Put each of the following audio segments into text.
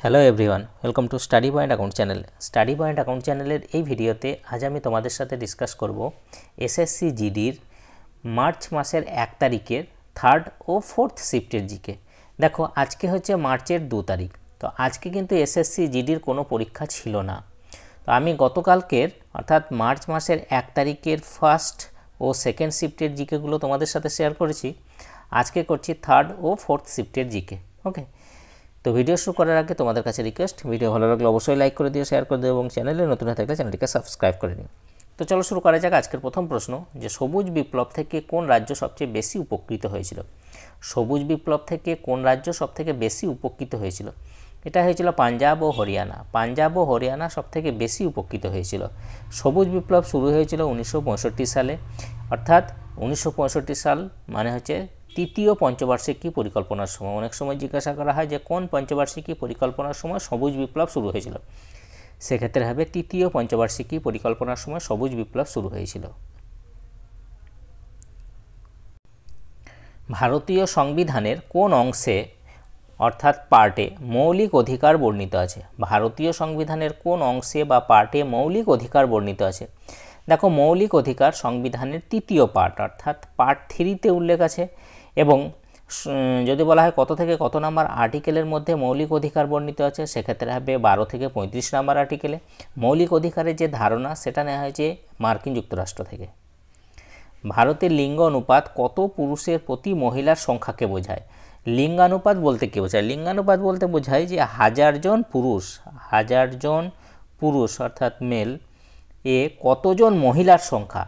Hello everyone, welcome to study point account channel. Study point account চ্যানেলের এই ভিডিওতে আজ আমি তোমাদের সাথে ডিসকাস করব এসএসসি জিডির মার্চ মাসের 1 তারিখের থার্ড ও ফোর্থ শিফটের জিকে। দেখো, আজকে হচ্ছে মার্চের 2 তারিখ। তো আজকে কিন্তু এসএসসি জিডির কোনো পরীক্ষা ছিল না। তো আমি গতকালকের অর্থাৎ মার্চ মাসের 1 তারিখের ফার্স্ট ও সেকেন্ড শিফটের জিকেগুলো তোমাদের সাথে শেয়ার করেছি। আজকে করছি থার্ড ও ফোর্থ শিফটের জিকে। ওকে, তো ভিডিও শুরু করার আগে তোমাদের কাছে রিকোয়েস্ট, ভিডিও ভালো লাগলে অবশ্যই লাইক করে দিও, শেয়ার করে দিও এবং চ্যানেলে নতুন হয়ে থাকলে চ্যানেলটিকে সাবস্ক্রাইব করে নিও। তো চলো শুরু করা যাক। আজকের প্রথম প্রশ্ন, যে সবুজ বিপ্লব থেকে কোন রাজ্য সবচেয়ে বেশি উপকৃত হয়েছিল? সবুজ বিপ্লব থেকে কোন রাজ্য সবথেকে বেশি উপকৃত হয়েছিল? এটা হয়েছিল পাঞ্জাব ও হরিয়ানা। পাঞ্জাব ও হরিয়ানা সবথেকে বেশি উপকৃত হয়েছিল। সবুজ বিপ্লব শুরু হয়েছিল 1965 সালে, অর্থাৎ 1965 সাল মানে হচ্ছে তৃতীয় পঞ্চবার্ষিকী পরিকল্পনার সময়। অনেক সময় জিজ্ঞাসা করা হয় যে কোন পঞ্চবার্ষিকী পরিকল্পনার সময় সবুজ বিপ্লব শুরু হয়েছিল, সেক্ষেত্রে হবে তৃতীয় পঞ্চবার্ষিকী পরিকল্পনার সময় সবুজ বিপ্লব শুরু হয়েছিল। ভারতীয় সংবিধানের কোন অংশে অর্থাৎ পার্টে মৌলিক অধিকার বর্ণিত আছে? ভারতীয় সংবিধানের কোন অংশে বা পার্টে মৌলিক অধিকার বর্ণিত আছে? দেখো, মৌলিক অধিকার সংবিধানের তৃতীয় পার্ট অর্থাৎ পার্ট 3-তে উল্লেখ আছে। এবং যদি বলা হয় কত থেকে কত নাম্বার আর্টিকেলের মধ্যে মৌলিক অধিকার বর্ণিত আছে, সেক্ষেত্রে হবে 12 থেকে 35 নাম্বার আর্টিকেলে। মৌলিক অধিকারের যে ধারণা সেটা নেওয়া হয়েছে মার্কিন যুক্তরাষ্ট্র থেকে। ভারতের লিঙ্গ অনুপাত কত পুরুষের প্রতি মহিলার সংখ্যাকে বোঝায়? লিঙ্গানুপাত বলতে কী বোঝায়? লিঙ্গানুপাত বলতে বোঝায় যে 1000 জন পুরুষ অর্থাৎ মেল এ কতজন মহিলার সংখ্যা।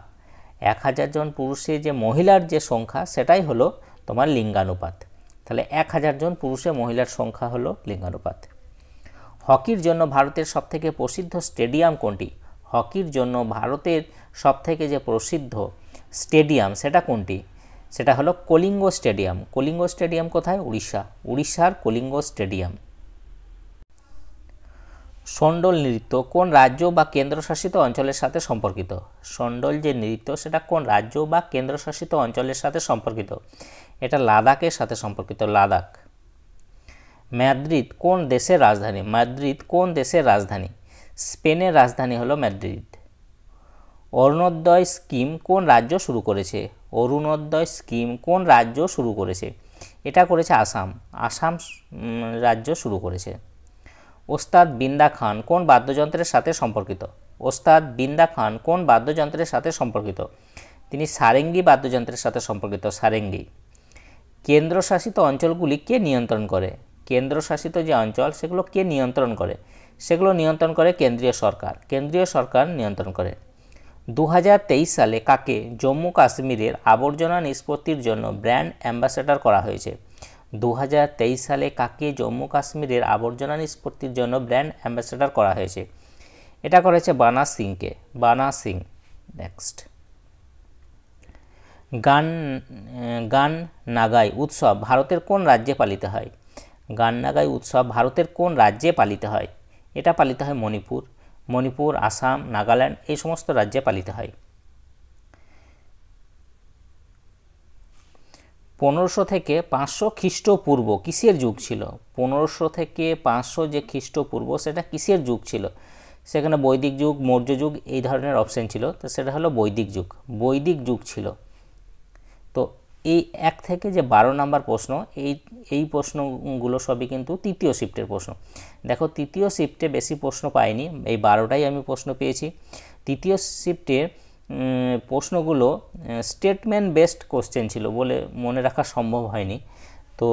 1000 জন পুরুষে যে মহিলার যে সংখ্যা সেটাই হলো তোমার লিঙ্গানুপাত। তাহলে 1000 জন পুরুষে মহিলার সংখ্যা হলো লিঙ্গানুপাত। হকির জন্য ভারতের সবথেকে প্রসিদ্ধ স্টেডিয়াম কোনটি? হকির জন্য ভারতের সবথেকে যে প্রসিদ্ধ স্টেডিয়াম সেটা কোনটি? সেটা হলো কলিঙ্গ স্টেডিয়াম। কলিঙ্গ স্টেডিয়াম কোথায়? উড়িষ্যার কলিঙ্গ স্টেডিয়াম। শন্ডল নৃত্য কোন রাজ্য বা কেন্দ্রশাসিত অঞ্চলের সাথে সম্পর্কিত? শন্ডল যে নৃত্য সেটা কোন রাজ্য বা কেন্দ্রশাসিত অঞ্চলের সাথে সম্পর্কিত? এটা লাদাখের সাথে সম্পর্কিত, লাদাখ। মাদ্রিদ কোন দেশের রাজধানী? মাদ্রিদ কোন দেশের রাজধানী? স্পেনের রাজধানী হলো মাদ্রিদ। অরুণোদয় স্কিম কোন রাজ্য শুরু করেছে? অরুণোদয় স্কিম কোন রাজ্য শুরু করেছে? এটা করেছে আসাম। আসাম রাজ্য শুরু করেছে। ওস্তাদ বিন্দা খান কোন বাদ্যযন্ত্রের সাথে সম্পর্কিত? ওস্তাদ বিন্দা খান কোন বাদ্যযন্ত্রের সাথে সম্পর্কিত? তিনি সারেঙ্গি বাদ্যযন্ত্রের সাথে সম্পর্কিত, সারেঙ্গি। কেন্দ্রশাসিত অঞ্চলগুলি কে নিয়ন্ত্রণ করে? কেন্দ্রশাসিত যে অঞ্চল সেগুলো কে নিয়ন্ত্রণ করে? সেগুলো নিয়ন্ত্রণ করে কেন্দ্রীয় সরকার। কেন্দ্রীয় সরকার নিয়ন্ত্রণ করে। 2023 সালে কাকে জম্মু কাশ্মীরের আবর্জনা নিষ্পত্তির জন্য ব্র্যান্ড অ্যাম্বাসেডর করা হয়েছে? 2023 সালে কাকে জম্মু কাশ্মীরের আবর্জনা নিষ্পত্তির জন্য ব্র্যান্ড অ্যাম্বাসেডর করা হয়েছে? এটা করেছে বানা সিংকে, বানা সিং। নেক্সট, গান নাগাই উৎসব ভারতের কোন রাজ্যে পালিত হয়? গান নাগাই উৎসব ভারতের কোন রাজ্যে পালিত হয়? এটা পালিত হয় মণিপুর, আসাম, নাগাল্যান্ড এই সমস্ত রাজ্যে পালিত হয়। 1500 থেকে 500 খ্রিস্টপূর্ব কিসের যুগ ছিল? 1500 থেকে 500 যে খ্রিস্টপূর্ব সেটা কিসের যুগ ছিল? সেখানে বৈদিক যুগ, মৌর্য যুগ এই ধরনের অপশন ছিল, তো সেটা হলো বৈদিক যুগ। বৈদিক যুগ ছিল। তো এই 1 থেকে যে 12 নাম্বার প্রশ্ন, এই প্রশ্নগুলো সবই কিন্তু তৃতীয় শিফটের প্রশ্ন। দেখো, তৃতীয় শিফটে বেশি প্রশ্ন পাইনি, এই 12টাই আমি প্রশ্ন পেয়েছি। তৃতীয় শিফটের প্রশ্নগুলো স্টেটমেন্ট বেসড কোশ্চেন ছিল বলে মনে রাখা সম্ভব হয়নি, তো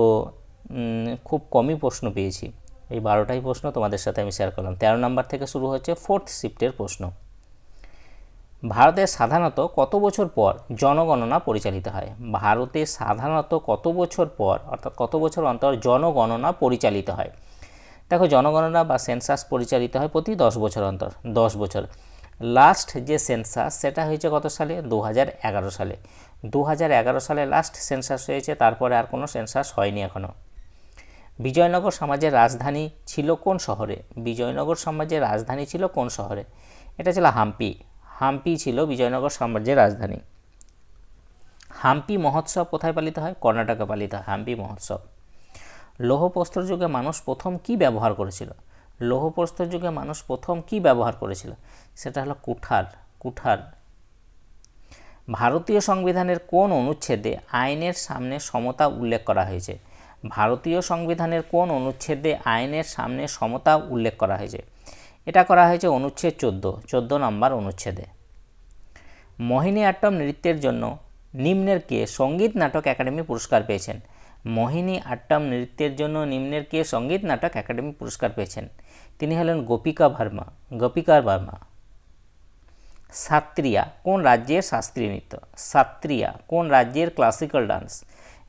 খুব কমই প্রশ্ন পেয়েছি। এই 12টাই প্রশ্ন তোমাদের সাথে আমি শেয়ার করলাম। 13 নাম্বার থেকে শুরু হচ্ছে ফোর্থ শিফটের প্রশ্ন। ভারতে সাধারণত কত বছর পর জনগণনা পরিচালিত হয়? ভারতে সাধারণত কত বছর পর অর্থাৎ কত বছর অন্তর জনগণনা পরিচালিত হয়? দেখো, জনগণনা বা সেন্সাস পরিচালিত হয় প্রতি 10 বছর অন্তর, 10 বছর। লাস্ট যে সেন্সাস সেটা হয়েছে কত সালে? 2011 সালে। 2011 সালে লাস্ট সেন্সাস হয়েছে, তারপরে আর কোনো সেন্সাস হয়নি এখনও। বিজয়নগর সমাজের রাজধানী ছিল কোন শহরে? বিজয়নগর সাম্রাজ্যের রাজধানী ছিল কোন শহরে? এটা ছিল হাম্পি। হাম্পি ছিল বিজয়নগর সাম্রাজ্যের রাজধানী। হাম্পি মহোৎসব কোথায় পালিত হয়? কর্ণাটকে পালিত হয় হাম্পি মহোৎসব। লৌহপ্রস্তর যুগে মানুষ প্রথম কি ব্যবহার করেছিল? লৌহপ্রস্তর যুগে মানুষ প্রথম কি ব্যবহার করেছিল? সেটা হলো কুঠার। ভারতীয় সংবিধানের কোন অনুচ্ছেদে আইনের সামনে সমতা উল্লেখ করা হয়েছে? ভারতীয় সংবিধানের কোন অনুচ্ছেদে আইনের সামনে সমতা উল্লেখ করা হয়েছে? এটা করা হয়েছে অনুচ্ছেদ 14 নম্বর অনুচ্ছেদে। মোহিনী আট্টম নৃত্যের জন্য নিম্নের কে সঙ্গীত নাটক একাডেমি পুরস্কার পেয়েছেন? মোহিনী আট্টম নৃত্যের জন্য নিম্নের কে সঙ্গীত নাটক একাডেমি পুরস্কার পেয়েছেন? তিনি হলেন গোপিকা ভার্মা। সাত্রিয়া কোন রাজ্যের শাস্ত্রীয় নৃত্য? সাত্রিয়া কোন রাজ্যের ক্লাসিক্যাল ডান্স?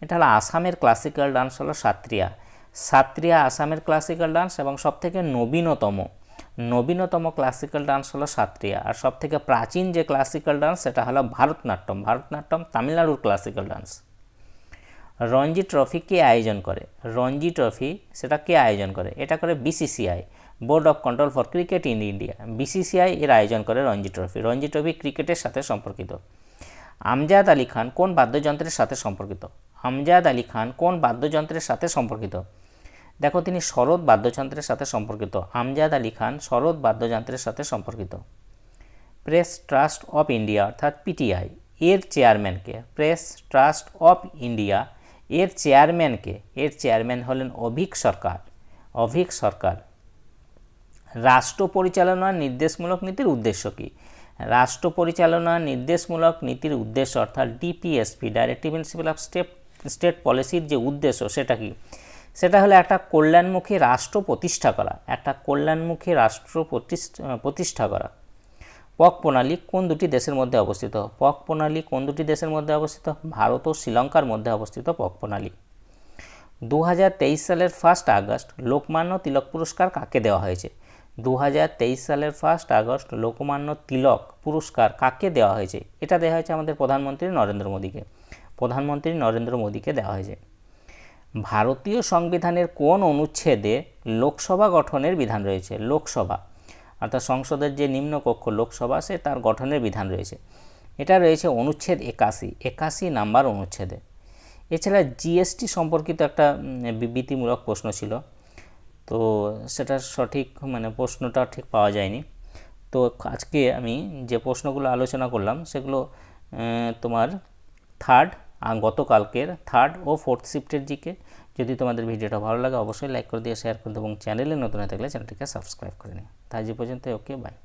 এটা হলো আসামের ক্লাসিক্যাল ডান্স হলো সাত্রিয়া আসামের ক্লাসিক্যাল ডান্স এবং সবথেকে নবীনতম ক্লাসিক্যাল ডান্স হলো সাত্রিয়া। আর সবথেকে প্রাচীন যে ক্লাসিক্যাল ডান্স সেটা হলো ভারতনাট্যম তামিলনাড়ুর ক্লাসিক্যাল ডান্স। রঞ্জি ট্রফি কে আয়োজন করে? রঞ্জি ট্রফি সেটা কে আয়োজন করে? এটা করে BCCI, board of control for cricket in India. BCCI এর আয়োজন করে রঞ্জি ট্রফি ক্রিকেটের সাথে সম্পর্কিত। আমজাদ আলী খান কোন বাদ্যযন্ত্রের সাথে সম্পর্কিত? দেখো তিনি সরোদ বাদ্যযন্ত্রের সাথে সম্পর্কিত। আমজাদ আলী খান সরোদ বাদ্যযন্ত্রের সাথে সম্পর্কিত। প্রেস ট্রাস্ট অফ ইন্ডিয়া অর্থাৎ পিটিআই এর চেয়ারম্যানকে? প্রেস ট্রাস্ট অফ ইন্ডিয়া এর চেয়ারম্যানকে? এর চেয়ারম্যান হলেন অভিক সরকার। রাষ্ট্র পরিচালনার নির্দেশমূলক নীতির উদ্দেশ্য কি? রাষ্ট্র পরিচালনার নির্দেশমূলক নীতির উদ্দেশ্য অর্থাৎ DPSP directive principle of state পলিসির যে উদ্দেশ্য সেটা কি? সেটা হলো একটা কল্যাণমুখী রাষ্ট্র প্রতিষ্ঠা করা। পক প্রণালী কোন দুটি দেশের মধ্যে অবস্থিত? ভারত ও শ্রীলঙ্কার মধ্যে অবস্থিত পক প্রণালী। 2023 সালের 1 আগস্ট লোকমান্য তিলক পুরস্কার কাকে দেওয়া হয়েছে? 2023 সালের 1 আগস্ট লোকমান্য তিলক পুরস্কার কাকে দেওয়া হয়েছে? এটা দেওয়া হয়েছে আমাদের প্রধানমন্ত্রী নরেন্দ্র মোদীকে দেওয়া হয়েছে। ভারতীয় সংবিধানের কোন অনুচ্ছেদে লোকসভা গঠনের বিধান রয়েছে? লোকসভা অর্থাৎ সংসদের যে নিম্নকক্ষ লোকসভা সে তার গঠনের বিধান রয়েছে। এটা রয়েছে অনুচ্ছেদ 81 নাম্বার অনুচ্ছেদে। এছাড়া জিএসটি সম্পর্কিত একটা বিবৃতিমূলক প্রশ্ন ছিল, তো সেটা সঠিক প্রশ্নটা ঠিক পাওয়া যায়নি। তো আজকে আমি যে প্রশ্নগুলো আলোচনা করলাম সেগুলো তোমার গতকালকের 3rd ও 4th শিফটের জিকে। যদি তোমাদের ভিডিওটা ভালো লাগে অবশ্যই লাইক করে দিয়ে শেয়ার করে দেবো এবং চ্যানেলে নতুন হয়ে থাকলে চ্যানেলটিকে সাবস্ক্রাইব করে নিও। তাই যে পর্যন্ত ওকে বাই।